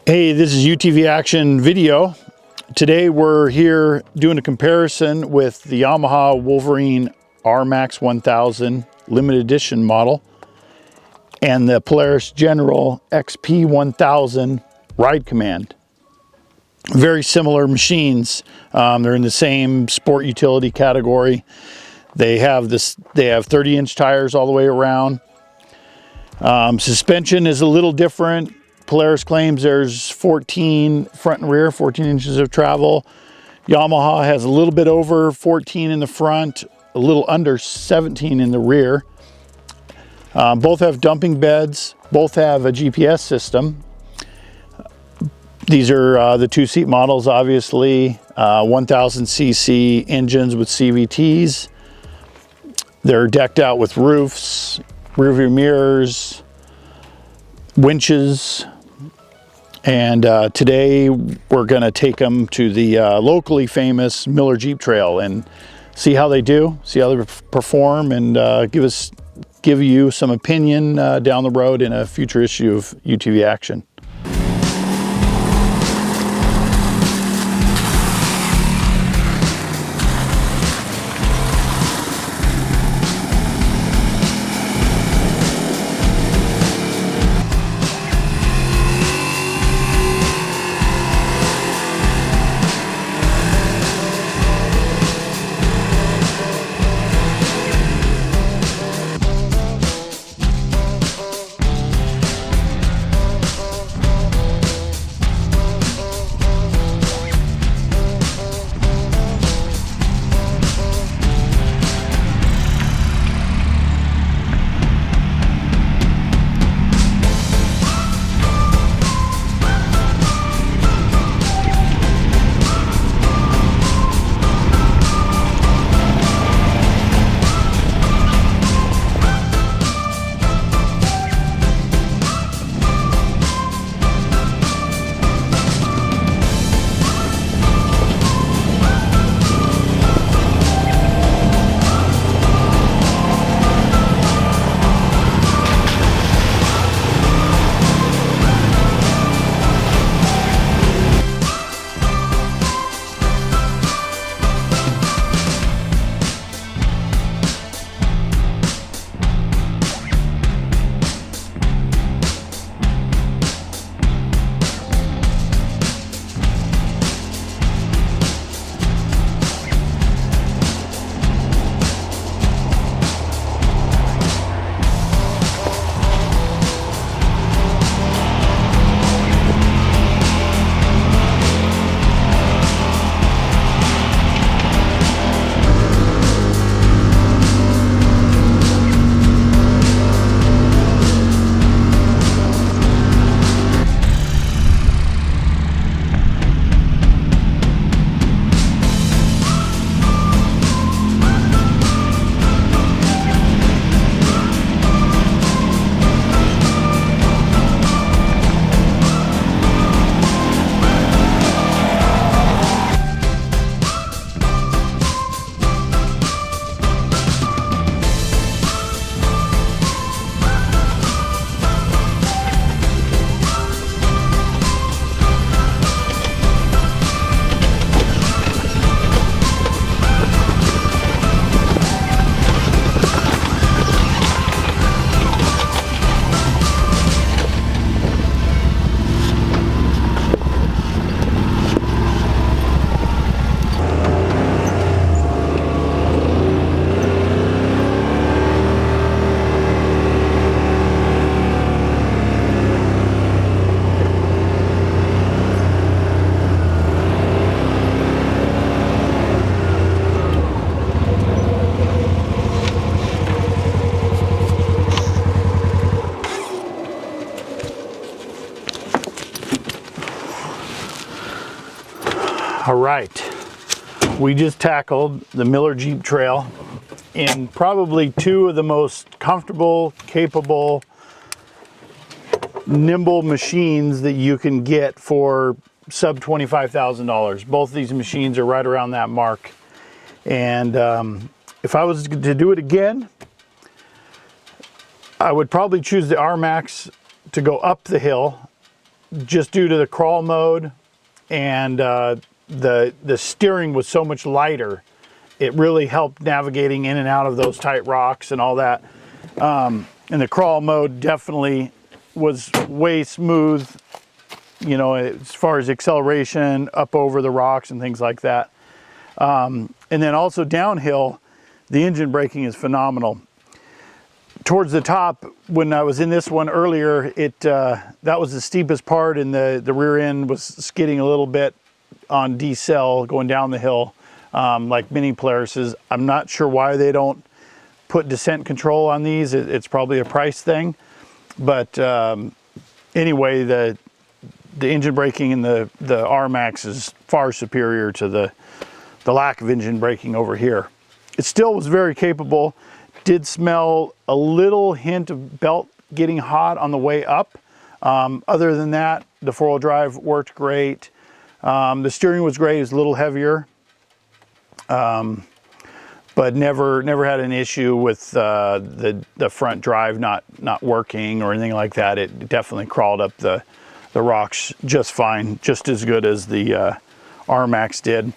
Hey, this is UTV Action Video. Today we're here doing a comparison with the Yamaha Wolverine RMAX1000 limited edition model and the Polaris General XP1000 Ride Command. Very similar machines. They're in the same sport utility category. They have 30-inch tires all the way around. Suspension is a little different. Polaris claims there's 14 front and rear, 14 inches of travel. Yamaha has a little bit over 14 in the front, a little under 17 in the rear. Both have dumping beds, both have a GPS system. These are the two-seat models, obviously, 1000cc engines with CVTs. They're decked out with roofs, rear view mirrors, winches. And today we're going to take them to the locally famous Miller Jeep Trail and see how they do, see how they perform, and give you some opinion down the road in a future issue of UTV Action. All right, we just tackled the Miller Jeep Trail in probably two of the most comfortable, capable, nimble machines that you can get for sub $25,000. Both of these machines are right around that mark. And if I was to do it again, I would probably choose the RMAX to go up the hill just due to the crawl mode and the steering was so much lighter, it really helped navigating in and out of those tight rocks and all that. And the crawl mode definitely was way smooth, you know, as far as acceleration up over the rocks and things like that. And then also downhill, the engine braking is phenomenal. Towards the top, when I was in this one earlier, that was the steepest part, and the rear end was skidding a little bit on decel going down the hill, like many Polarises. I'm not sure why they don't put descent control on these. It's probably a price thing, but anyway, the engine braking in the RMAX is far superior to the lack of engine braking over here. It still was very capable. Did smell a little hint of belt getting hot on the way up. Other than that, the four-wheel drive worked great. The steering was great. It was a little heavier, but never had an issue with the front drive not working or anything like that. It definitely crawled up the rocks just fine, just as good as the RMAX did.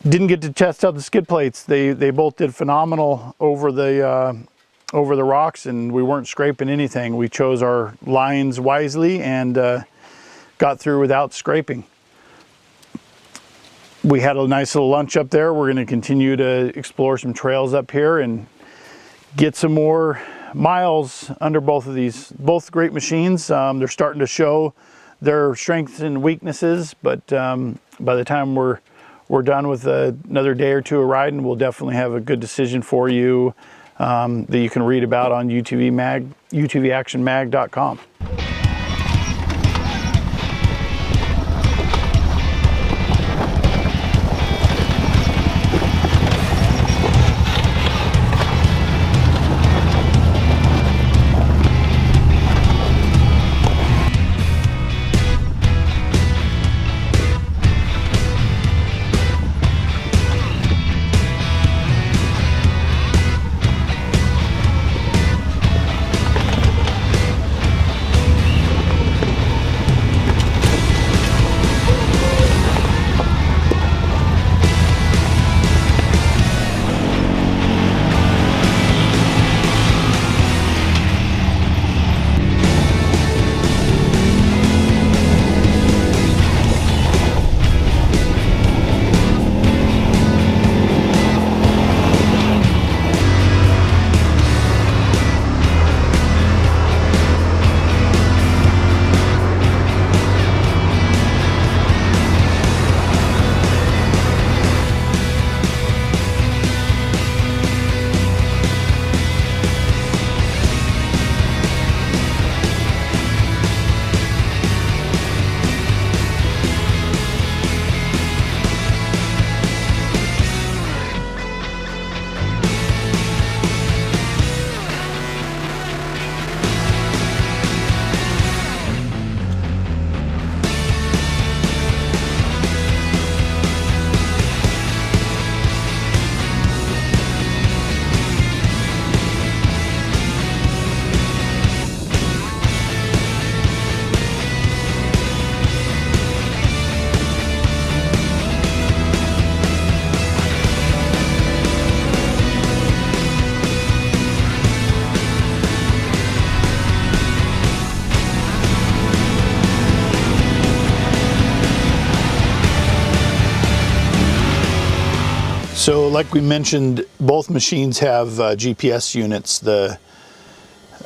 Didn't get to test out the skid plates. They both did phenomenal over the rocks, and we weren't scraping anything. We chose our lines wisely and got through without scraping. We had a nice little lunch up there. We're going to continue to explore some trails up here and get some more miles under both of these. Both great machines. They're starting to show their strengths and weaknesses, but by the time we're done with another day or two of riding, we'll definitely have a good decision for you that you can read about on UTVActionMag.com. So like we mentioned, both machines have GPS units. The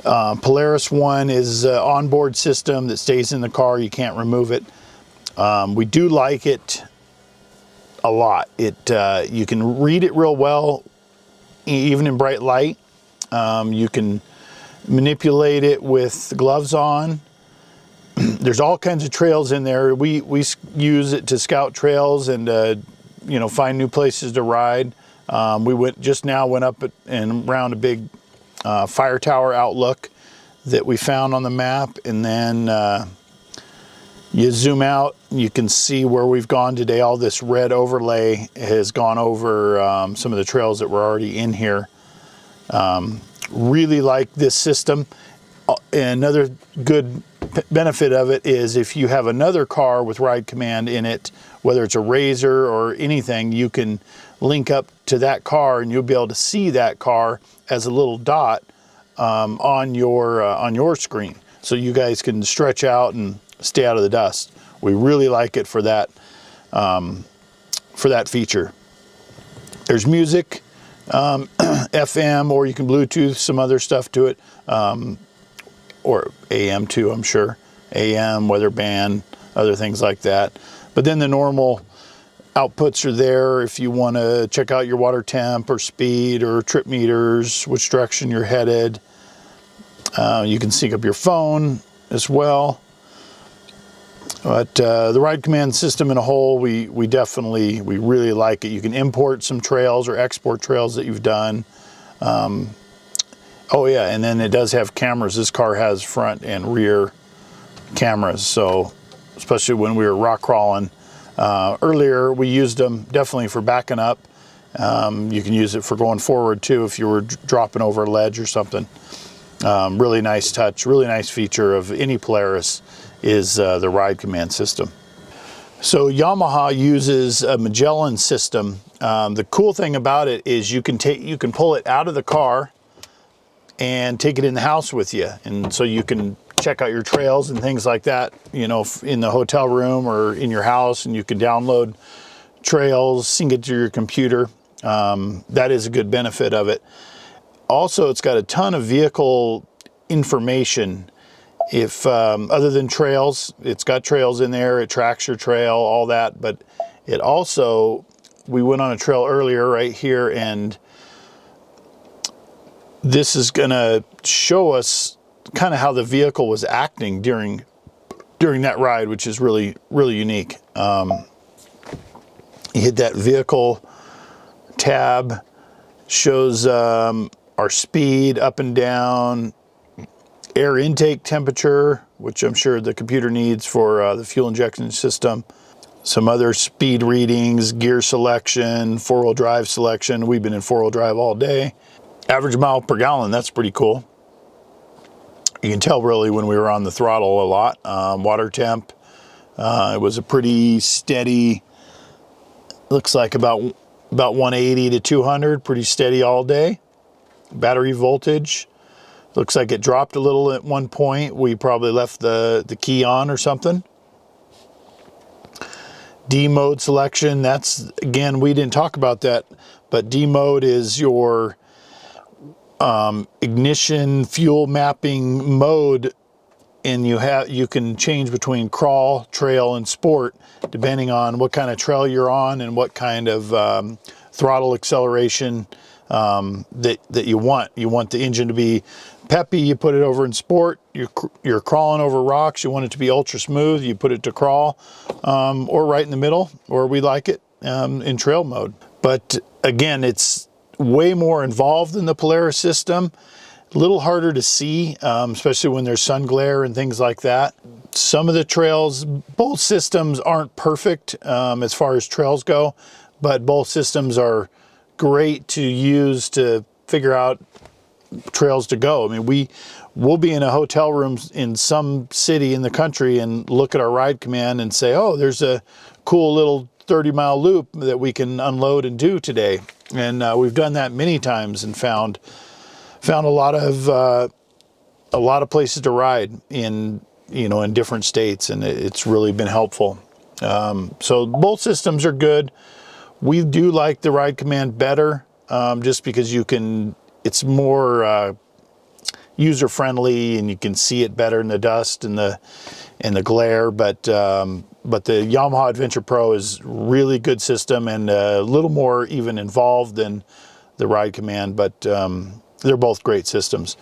Polaris one is an onboard system that stays in the car. You can't remove it. We do like it a lot. You can read it real well, even in bright light. You can manipulate it with gloves on. There's all kinds of trails in there. We use it to scout trails and you know, find new places to ride. We just went up and around a big fire tower outlook that we found on the map, and then you zoom out, you can see where we've gone today. All this red overlay has gone over some of the trails that were already in here. Really like this system. another good benefit of it is if you have another car with Ride Command in it, whether it's a Razor or anything, you can link up to that car and you'll be able to see that car as a little dot on your screen, so you guys can stretch out and stay out of the dust. We really like it for that feature. There's music, FM, or you can Bluetooth some other stuff to it, or AM too, I'm sure. AM, weather band, other things like that. But then the normal outputs are there if you want to check out your water temp or speed or trip meters, which direction you're headed. You can sync up your phone as well. But the Ride Command system in a whole, we really like it. You can import some trails or export trails that you've done. Oh yeah, and then it does have cameras. This car has front and rear cameras, so especially when we were rock crawling earlier, we used them definitely for backing up. You can use it for going forward too if you were dropping over a ledge or something. Really nice touch, really nice feature of any Polaris is the Ride Command system. So Yamaha uses a Magellan system. The cool thing about it is you can pull it out of the car and take it in the house with you, and so you can check out your trails and things like that, you know, in the hotel room or in your house, and you can download trails, sync it to your computer. That is a good benefit of it. Also, it's got a ton of vehicle information. If other than trails, it's got trails in there, it tracks your trail, all that, but it also, we went on a trail earlier right here, and this is gonna show us kind of how the vehicle was acting during that ride, which is really unique. You hit that vehicle tab, shows our speed up and down, air intake temperature, which I'm sure the computer needs for the fuel injection system, some other speed readings, gear selection, four-wheel drive selection. We've been in four-wheel drive all day. Average mile per gallon, that's pretty cool. You can tell really when we were on the throttle a lot. Water temp, it was a pretty steady, looks like about 180 to 200, pretty steady all day. Battery voltage, looks like it dropped a little at one point. We probably left the key on or something. D mode selection, that's, again, we didn't talk about that, but D mode is your ignition fuel mapping mode, and you can change between crawl, trail, and sport depending on what kind of trail you're on and what kind of throttle acceleration that you want. You want the engine to be peppy, you put it over in sport. You're crawling over rocks, you want it to be ultra smooth, you put it to crawl, or right in the middle, or we like it in trail mode. But again, it's way more involved in the Polaris system, a little harder to see, especially when there's sun glare and things like that. Some of the trails, both systems aren't perfect as far as trails go, but both systems are great to use to figure out trails to go. I mean, we'll be in a hotel room in some city in the country and look at our Ride Command and say, oh, there's a cool little 30-mile loop that we can unload and do today. And we've done that many times and found a lot of places to ride in, you know, in different states, and it's really been helpful. So both systems are good. We do like the Ride Command better, just because it's more user friendly and you can see it better in the dust and the glare. But the Yamaha Adventure Pro is really good system and a little more even involved than the Ride Command, but they're both great systems.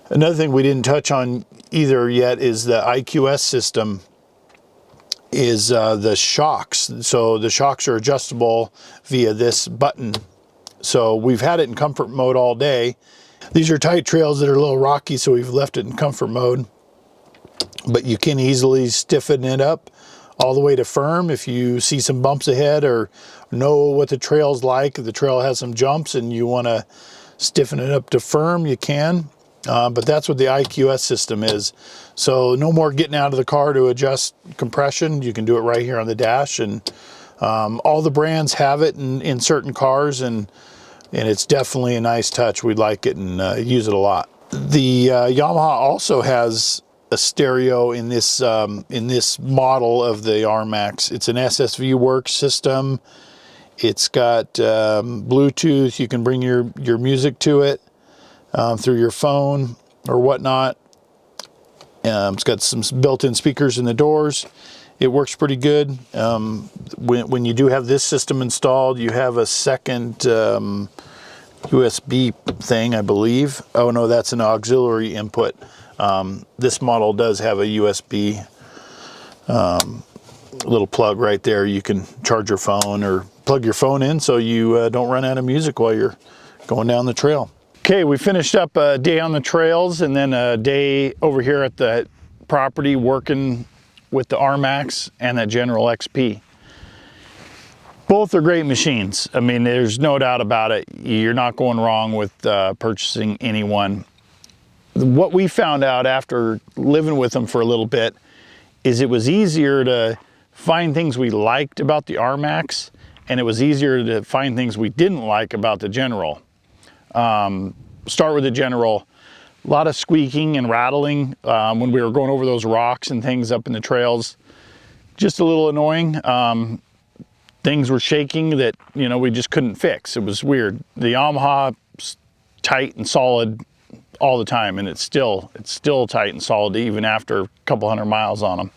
Another thing we didn't touch on either yet is the IQS system, is the shocks. So the shocks are adjustable via this button. So we've had it in comfort mode all day. These are tight trails that are a little rocky, so we've left it in comfort mode. But you can easily stiffen it up all the way to firm if you see some bumps ahead or know what the trail's like. If the trail has some jumps and you want to stiffen it up to firm, you can. But that's what the IQS system is. So no more getting out of the car to adjust compression. You can do it right here on the dash, and all the brands have it in certain cars, and it's definitely a nice touch. We like it and use it a lot. The Yamaha also has a stereo in this model of the RMAX. It's an SSV Works system. It's got Bluetooth. You can bring your music to it through your phone or whatnot. It's got some built-in speakers in the doors. It works pretty good. When you do have this system installed, you have a second USB thing, I believe. Oh no, that's an auxiliary input. This model does have a USB little plug right there. You can charge your phone or plug your phone in so you don't run out of music while you're going down the trail. Okay, we finished up a day on the trails and then a day over here at the property working with the RMAX and the General XP. Both are great machines. I mean, there's no doubt about it. You're not going wrong with purchasing any one. What we found out after living with them for a little bit is it was easier to find things we liked about the RMAX, and it was easier to find things we didn't like about the General. Start with the General. A lot of squeaking and rattling when we were going over those rocks and things up in the trails. Just a little annoying. Things were shaking that, you know, we just couldn't fix. It was weird. The Yamaha's tight and solid all the time, and it's still tight and solid even after a couple hundred miles on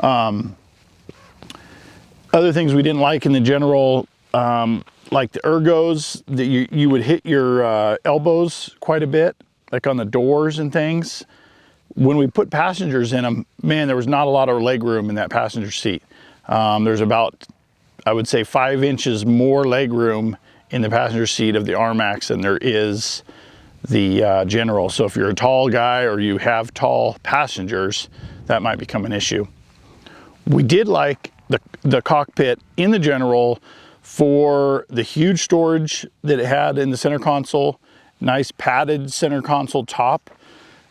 them. Other things we didn't like in the General, like the ergos, that you would hit your elbows quite a bit, like on the doors and things. When we put passengers in them, man, there was not a lot of leg room in that passenger seat. There's about, I would say, 5 inches more leg room in the passenger seat of the RMAX than there is the General. So if you're a tall guy or you have tall passengers, that might become an issue. We did like the cockpit in the General for the huge storage that it had in the center console. Nice padded center console top.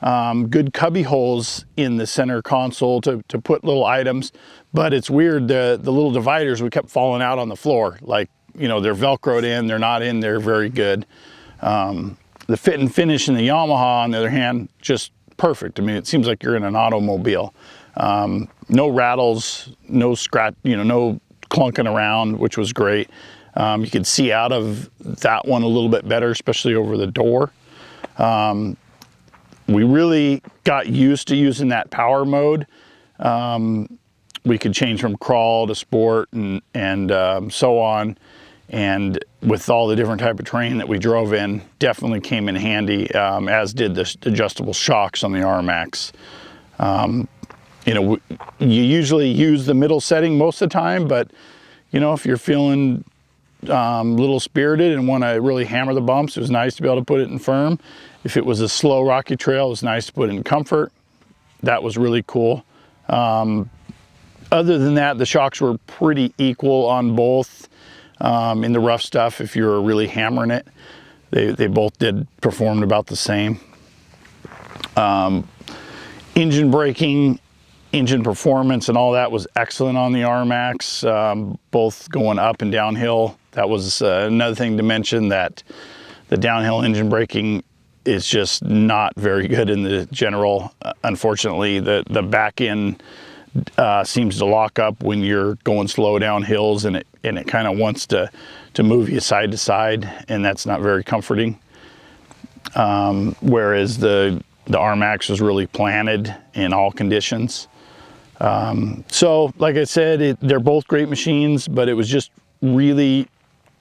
Good cubby holes in the center console to put little items. But it's weird, the little dividers, we kept falling out on the floor. Like, you know, they're Velcroed in, they're not in there very good. The fit and finish in the Yamaha, on the other hand, just perfect. I mean, it seems like you're in an automobile. No rattles, no scratch, you know, no clunking around, which was great. You could see out of that one a little bit better, especially over the door. We really got used to using that power mode. We could change from crawl to sport and so on. And with all the different type of terrain that we drove in, definitely came in handy, as did the adjustable shocks on the RMAX. You know, you usually use the middle setting most of the time, but you know, if you're feeling a little spirited and want to really hammer the bumps, it was nice to be able to put it in firm. If it was a slow rocky trail, it was nice to put it in comfort. That was really cool. Other than that, the shocks were pretty equal on both. In the rough stuff, if you were really hammering it, they both did perform about the same. Engine braking, engine performance, and all that was excellent on the RMAX, both going up and downhill. That was another thing to mention, that the downhill engine braking is just not very good in the General. Unfortunately, the back end seems to lock up when you're going slow down hills, and it kind of wants to move you side to side, and that's not very comforting. Whereas the RMAX was really planted in all conditions. So like I said, they're both great machines, but it was just really,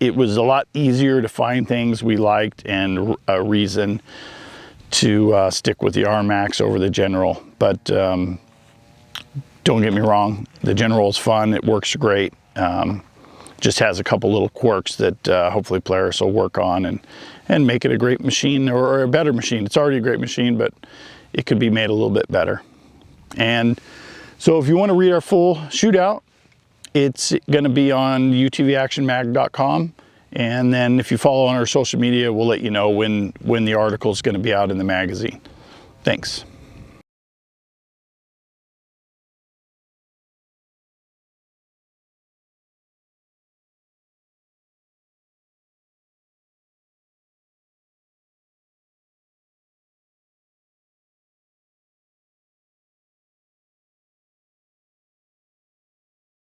it was a lot easier to find things we liked and a reason to stick with the RMAX over the General. But don't get me wrong, the General is fun, it works great. Just has a couple little quirks that hopefully Polaris will work on and make it a great machine, or a better machine. It's already a great machine, but it could be made a little bit better. And so if you want to read our full shootout, it's going to be on utvactionmag.com, And then if you follow on our social media, we'll let you know when the article is going to be out in the magazine. Thanks.